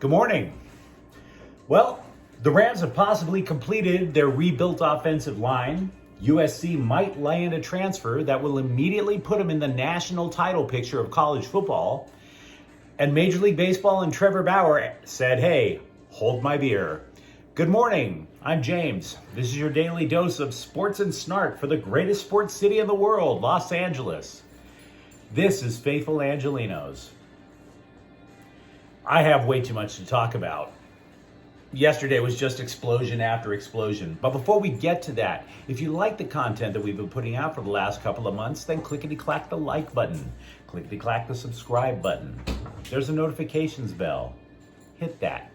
Good morning. Well, the Rams have possibly completed their rebuilt offensive line. USC might land a transfer that will immediately put them in the national title picture of college football. And Major League Baseball and Trevor Bauer said, hey, hold my beer. Good morning. I'm James. This is your daily dose of sports and snark for the greatest sports city in the world, Los Angeles. This is Faithful Angelenos. I have way too much to talk about. Yesterday was just explosion after explosion. But before we get to that, if you like the content that we've been putting out for the last couple of months, then clickety-clack the like button. Clickety-clack the subscribe button. There's a notifications bell. Hit that.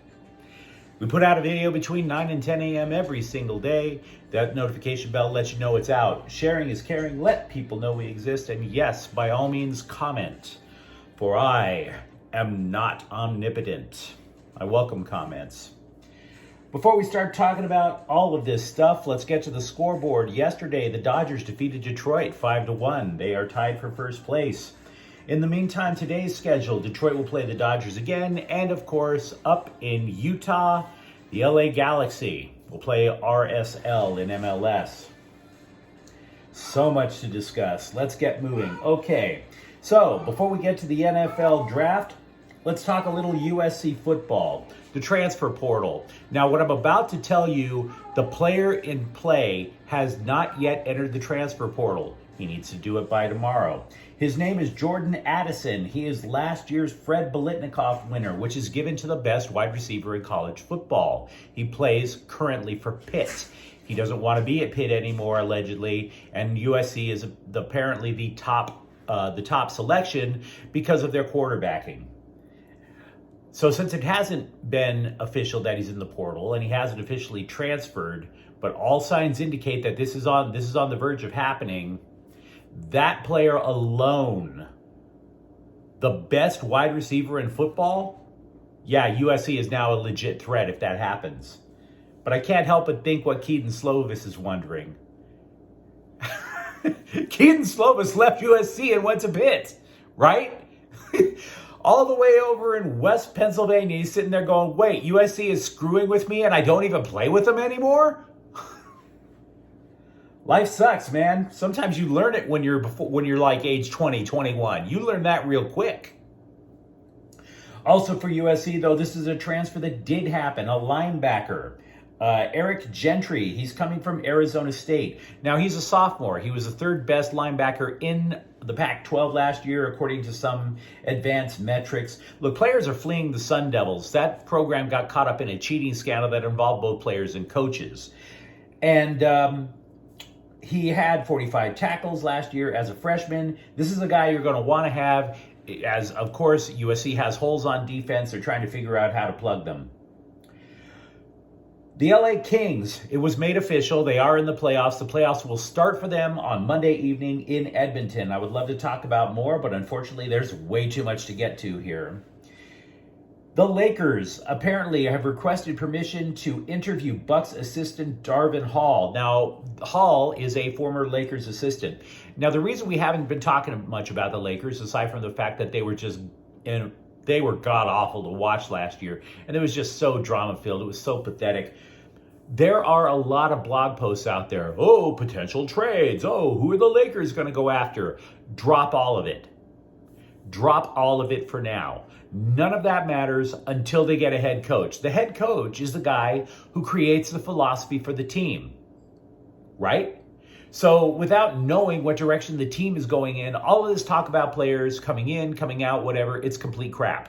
We put out a video between 9 and 10 a.m. every single day. That notification bell lets you know it's out. Sharing is caring. Let people know we exist. And yes, by all means, comment. For I am not omnipotent. I welcome comments. Before we start talking about all of this stuff, let's get to the scoreboard. Yesterday, the Dodgers defeated Detroit 5-1. They are tied for first place. In the meantime, today's schedule, Detroit will play the Dodgers again. And of course, up in Utah, the LA Galaxy will play RSL in MLS. So much to discuss. Let's get moving. Okay, so before we get to the NFL draft, let's talk a little USC football, the transfer portal. Now, what I'm about to tell you, the player in play has not yet entered the transfer portal. He needs to do it by tomorrow. His name is Jordan Addison. He is last year's Fred Biletnikoff winner, which is given to the best wide receiver in college football. He plays currently for Pitt. He doesn't want to be at Pitt anymore, allegedly, and USC is apparently the top selection because of their quarterbacking. So since it hasn't been official that he's in the portal and he hasn't officially transferred, but all signs indicate that this is on the verge of happening, that player alone, the best wide receiver in football, yeah, USC is now a legit threat if that happens. But I can't help but think what Keaton Slovis is wondering. Keaton Slovis left USC and went to Pitt, right? All the way over in West Pennsylvania, he's sitting there going, wait, USC is screwing with me and I don't even play with them anymore? Life sucks, man. Sometimes you learn it when you're like age 20, 21. You learn that real quick. Also for USC, though, this is a transfer that did happen, a linebacker. Eric Gentry, he's coming from Arizona State. Now, he's a sophomore. He was the third best linebacker in the Pac-12 last year, according to some advanced metrics. Look, players are fleeing the Sun Devils. That program got caught up in a cheating scandal that involved both players and coaches. And he had 45 tackles last year as a freshman. This is a guy you're going to want to have, as, of course, USC has holes on defense. They're trying to figure out how to plug them. The LA Kings, it was made official. They are in the playoffs. The playoffs will start for them on Monday evening in Edmonton. I would love to talk about more, but unfortunately, there's way too much to get to here. The Lakers apparently have requested permission to interview Bucks assistant Darvin Hall. Now, Hall is a former Lakers assistant. Now, the reason we haven't been talking much about the Lakers, aside from the fact that they were god-awful to watch last year, and it was just so drama-filled. It was so pathetic. There are a lot of blog posts out there. Oh, potential trades. Oh, who are the Lakers going to go after? Drop all of it. Drop all of it for now. None of that matters until they get a head coach. The head coach is the guy who creates the philosophy for the team, right? So without knowing what direction the team is going in, all of this talk about players coming in, coming out, whatever, it's complete crap.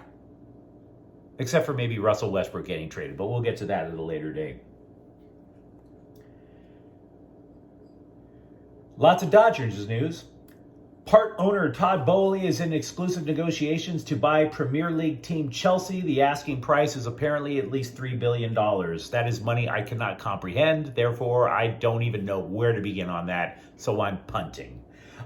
Except for maybe Russell Westbrook getting traded, but we'll get to that at a later date. Lots of Dodgers news. Part owner Todd Boehly is in exclusive negotiations to buy Premier League team Chelsea. The asking price is apparently at least $3 billion. That is money I cannot comprehend. Therefore, I don't even know where to begin on that, so I'm punting.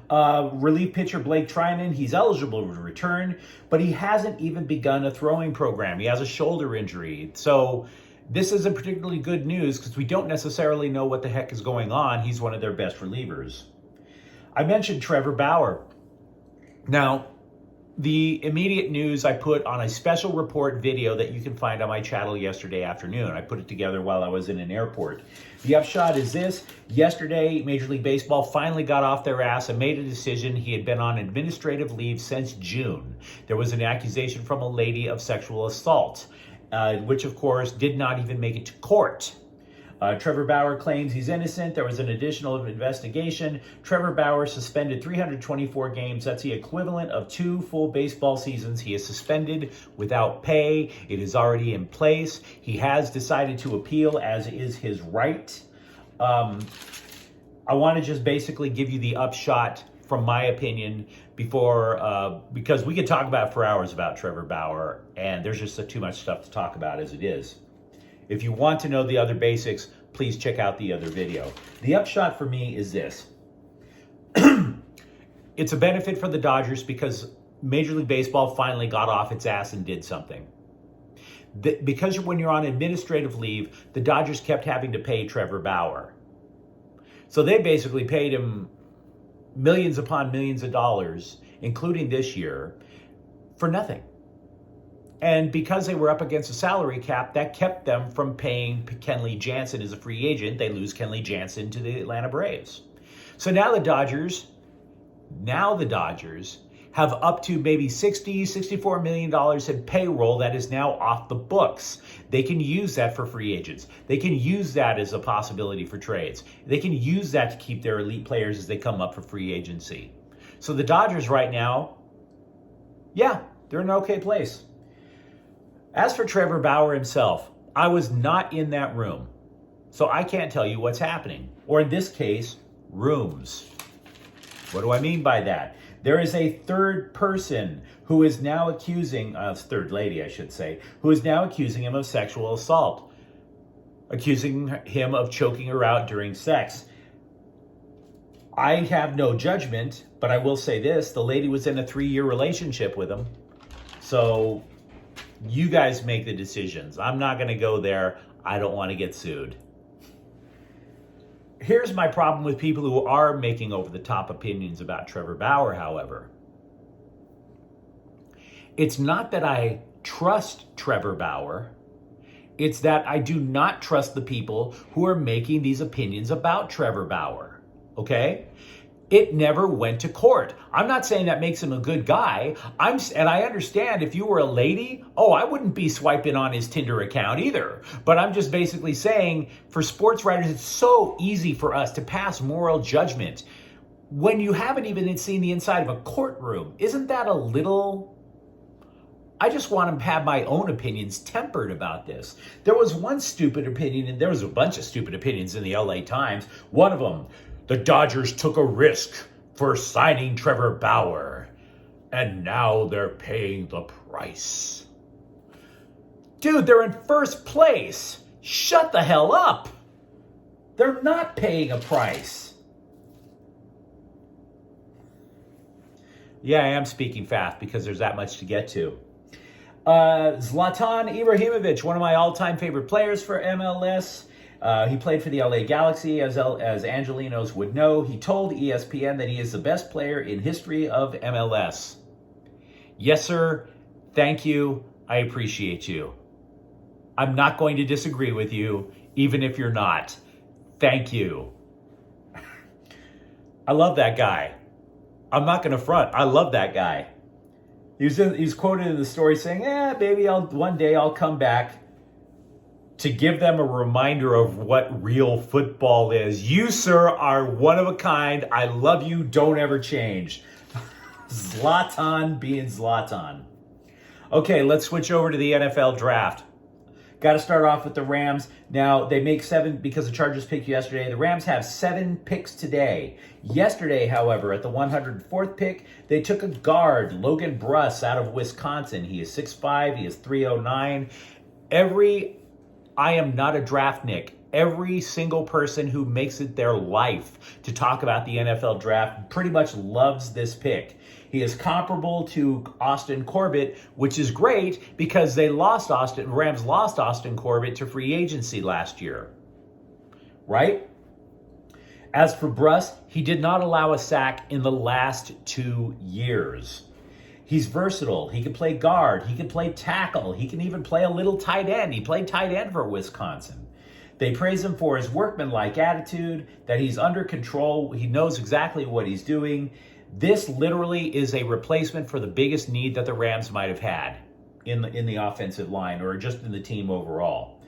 Relief pitcher Blake Trinan, he's eligible to return, but he hasn't even begun a throwing program. He has a shoulder injury. So this isn't particularly good news because we don't necessarily know what the heck is going on. He's one of their best relievers. I mentioned Trevor Bauer. Now, The immediate news I put on a special report video that you can find on my channel yesterday afternoon. I put it together while I was in an airport. The upshot is this. Yesterday, Major League Baseball finally got off their ass and made a decision. He had been on administrative leave since June. There was an accusation from a lady of sexual assault, which of course did not even make it to court. Trevor Bauer claims he's innocent. There was an additional investigation. Trevor Bauer suspended 324 games. That's the equivalent of 2 full baseball seasons. He is suspended without pay. It is already in place. He has decided to appeal, as is his right. I want to just basically give you the upshot from my opinion before, because we could talk about for hours about Trevor Bauer, and there's just too much stuff to talk about as it is. If you want to know the other basics, please check out the other video. The upshot for me is this. It's a benefit for the Dodgers because Major League Baseball finally got off its ass and did something. Because when you're on administrative leave, the Dodgers kept having to pay Trevor Bauer. So they basically paid him millions upon millions of dollars, including this year, for nothing. And because they were up against a salary cap, that kept them from paying Kenley Jansen as a free agent. They lose Kenley Jansen to the Atlanta Braves. So now the Dodgers have up to maybe $64 million in payroll that is now off the books. They can use that for free agents. They can use that as a possibility for trades. They can use that to keep their elite players as they come up for free agency. So the Dodgers right now, yeah, they're in an okay place. As for Trevor Bauer himself, I was not in that room, so I can't tell you what's happening. Or in this case, rooms. What do I mean by that? There is a third person who is now accusing, third lady I should say, who is now accusing him of sexual assault, accusing him of choking her out during sex. I have no judgment, but I will say this, the lady was in a 3-year relationship with him, so you guys make the decisions. I'm not going to go there. I don't want to get sued. Here's my problem with people who are making over-the-top opinions about Trevor Bauer, however. It's not that I trust Trevor Bauer. It's that I do not trust the people who are making these opinions about Trevor Bauer. Okay? It never went to court. I'm not saying that makes him a good guy. And I understand if you were a lady, I wouldn't be swiping on his Tinder account either. But I'm just basically saying for sports writers, it's so easy for us to pass moral judgment when you haven't even seen the inside of a courtroom. Isn't that a little... I just want to have my own opinions tempered about this. There was one stupid opinion, and there was a bunch of stupid opinions in the LA Times. One of them, the Dodgers took a risk for signing Trevor Bauer, and now they're paying the price. Dude, they're in first place. Shut the hell up. They're not paying a price. Yeah, I am speaking fast because there's that much to get to. Zlatan Ibrahimovic, one of my all-time favorite players for MLS. He played for the LA Galaxy, as Angelenos would know. He told ESPN that he is the best player in history of MLS. Yes, sir. Thank you. I appreciate you. I'm not going to disagree with you, even if you're not. Thank you. I love that guy. I'm not going to front. I love that guy. He's quoted in the story saying, maybe one day I'll come back to give them a reminder of what real football is. You, sir, are one of a kind. I love you. Don't ever change. Zlatan being Zlatan. Okay, let's switch over to the NFL draft. Got to start off with the Rams. Now, they make 7 because the Chargers picked yesterday. The Rams have 7 picks today. Yesterday, however, at the 104th pick, they took a guard, Logan Bruss, out of Wisconsin. He is 6'5", he is 309. I am not a draftnik. Every single person who makes it their life to talk about the NFL draft pretty much loves this pick. He is comparable to Austin Corbett, which is great because Rams lost Austin Corbett to free agency last year. Right? As for Bruss, he did not allow a sack in the last 2 years. He's versatile. He can play guard. He can play tackle. He can even play a little tight end. He played tight end for Wisconsin. They praise him for his workmanlike attitude, that he's under control. He knows exactly what he's doing. This literally is a replacement for the biggest need that the Rams might have had in the offensive line or just in the team overall.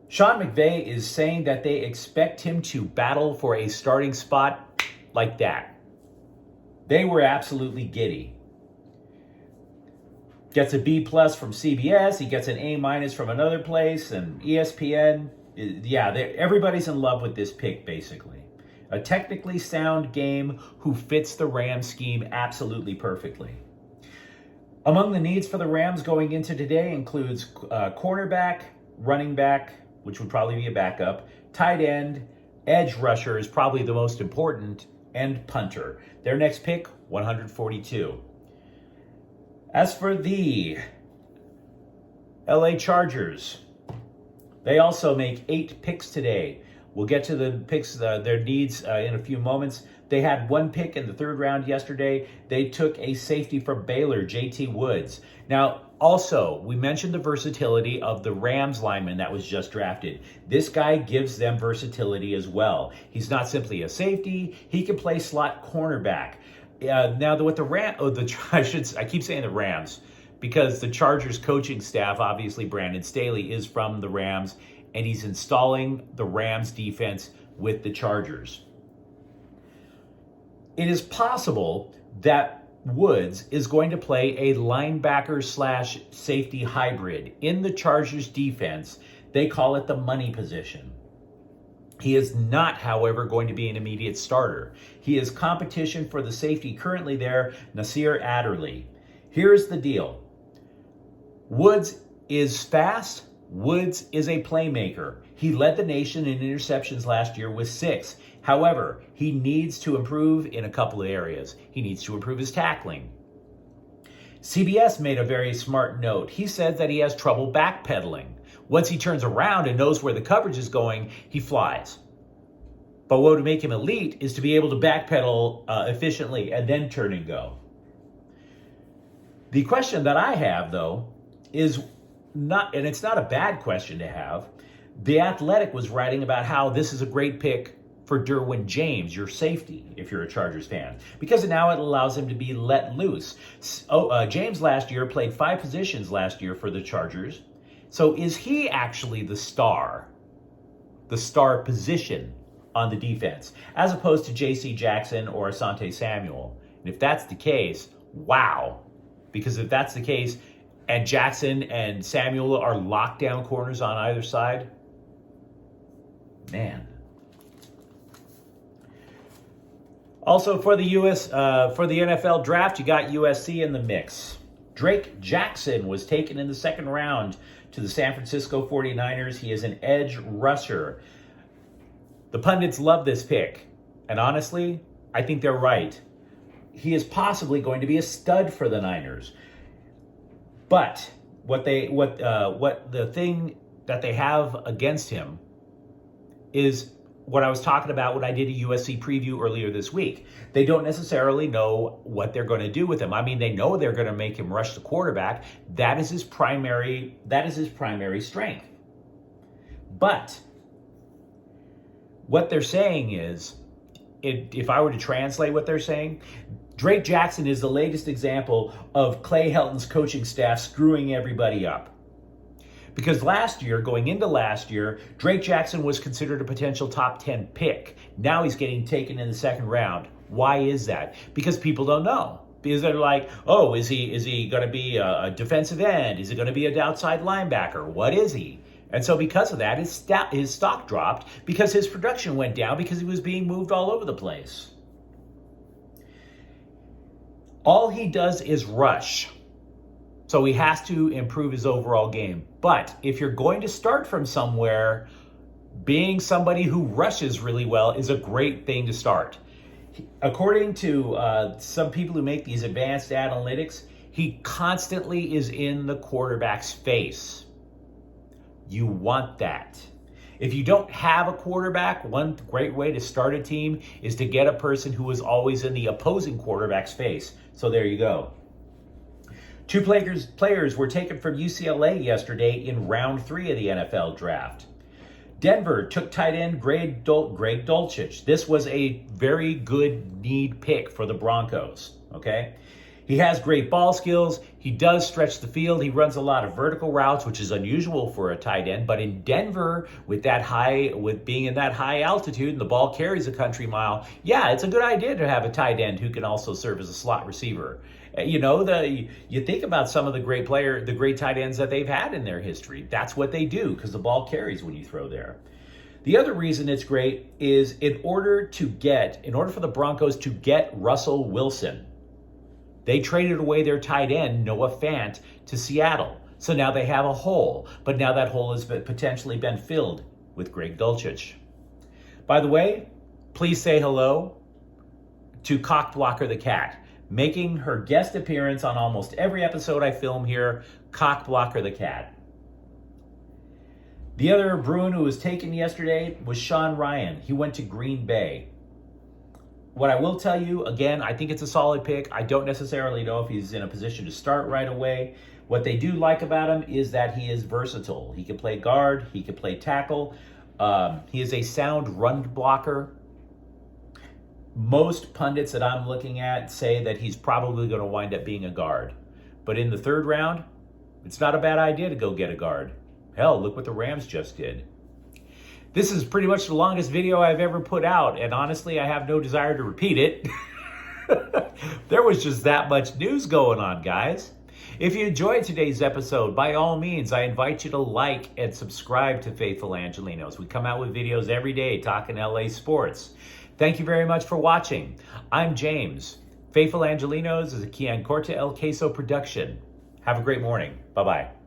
Sean McVay is saying that they expect him to battle for a starting spot like that. They were absolutely giddy. Gets a B+ from CBS. He gets an A- from another place, and ESPN. Yeah, everybody's in love with this pick, basically. A technically sound game who fits the Rams scheme absolutely perfectly. Among the needs for the Rams going into today includes cornerback, running back, which would probably be a backup, tight end, edge rusher is probably the most important, and punter. Their next pick, 142. As for the LA Chargers, they also make 8 picks today. We'll get to the picks, their needs in a few moments. They had 1 pick in the 3rd round yesterday. They took a safety from Baylor, JT Woods. Now, also, we mentioned the versatility of the Rams lineman that was just drafted. This guy gives them versatility as well. He's not simply a safety. He can play slot cornerback. Now, with the I keep saying the Rams because the Chargers coaching staff, obviously Brandon Staley, is from the Rams, and he's installing the Rams defense with the Chargers. It is possible that Woods is going to play a linebacker/safety hybrid in the Chargers defense. They call it the money position. He is not, however, going to be an immediate starter. He is competition for the safety currently there, Nasir Adderley. Here's the deal. Woods is fast. Woods is a playmaker. He led the nation in interceptions last year with 6. However, he needs to improve in a couple of areas. He needs to improve his tackling. CBS made a very smart note. He said that he has trouble backpedaling. Once he turns around and knows where the coverage is going, he flies. But what would make him elite is to be able to backpedal efficiently and then turn and go. The question that I have, though, is not, and it's not a bad question to have. The Athletic was writing about how this is a great pick for Derwin James, your safety, if you're a Chargers fan, because now it allows him to be let loose. James last year played 5 positions last year for the Chargers. So is he actually the star position on the defense, as opposed to J.C. Jackson or Asante Samuel? And if that's the case, wow. Because if that's the case, and Jackson and Samuel are lockdown corners on either side, man. Also for the NFL draft, you got USC in the mix. Drake Jackson was taken in the 2nd round to the San Francisco 49ers. He is an edge rusher. The pundits love this pick, and honestly, I think they're right. He is possibly going to be a stud for the Niners. But what the thing that they have against him is what I was talking about when I did a USC preview earlier this week. They don't necessarily know what they're going to do with him. I mean, they know they're going to make him rush the quarterback. That is his primary strength. But what they're saying is, if I were to translate what they're saying, Drake Jackson is the latest example of Clay Helton's coaching staff screwing everybody up. Because going into last year, Drake Jackson was considered a potential top 10 pick. Now he's getting taken in the 2nd round. Why is that? Because people don't know. Because they're like, oh, is he going to be a defensive end? Is he going to be an outside linebacker? What is he? And so because of that, his stock dropped because his production went down because he was being moved all over the place. All he does is rush. So he has to improve his overall game. But if you're going to start from somewhere, being somebody who rushes really well is a great thing to start. According to some people who make these advanced analytics, he constantly is in the quarterback's face. You want that. If you don't have a quarterback, one great way to start a team is to get a person who is always in the opposing quarterback's face. So there you go. Two players were taken from UCLA yesterday in round 3 of the NFL draft. Denver took tight end Greg Dulcich. This was a very good need pick for the Broncos, okay? He has great ball skills. He does stretch the field. He runs a lot of vertical routes, which is unusual for a tight end. But in Denver, with being in that high altitude and the ball carries a country mile, yeah, it's a good idea to have a tight end who can also serve as a slot receiver. You know, you think about some of the great tight ends that they've had in their history. That's what they do because the ball carries when you throw there. The other reason it's great is in order for the Broncos to get Russell Wilson, they traded away their tight end, Noah Fant, to Seattle. So now they have a hole, but now that hole has potentially been filled with Greg Dulcich. By the way, please say hello to Cockblocker the cat, making her guest appearance on almost every episode I film here, Cockblocker the cat. The other Bruin who was taken yesterday was Sean Ryan. He went to Green Bay. What I will tell you, again, I think it's a solid pick. I don't necessarily know if he's in a position to start right away. What they do like about him is that he is versatile. He can play guard. He can play tackle. He is a sound run blocker. Most pundits that I'm looking at say that he's probably going to wind up being a guard. But in the 3rd round, it's not a bad idea to go get a guard. Hell, look what the Rams just did. This is pretty much the longest video I've ever put out, and honestly, I have no desire to repeat it. There was just that much news going on, guys. If you enjoyed today's episode, by all means, I invite you to like and subscribe to Faithful Angelenos. We come out with videos every day talking LA sports. Thank you very much for watching. I'm James. Faithful Angelenos is a Kian Corta El Queso production. Have a great morning. Bye-bye.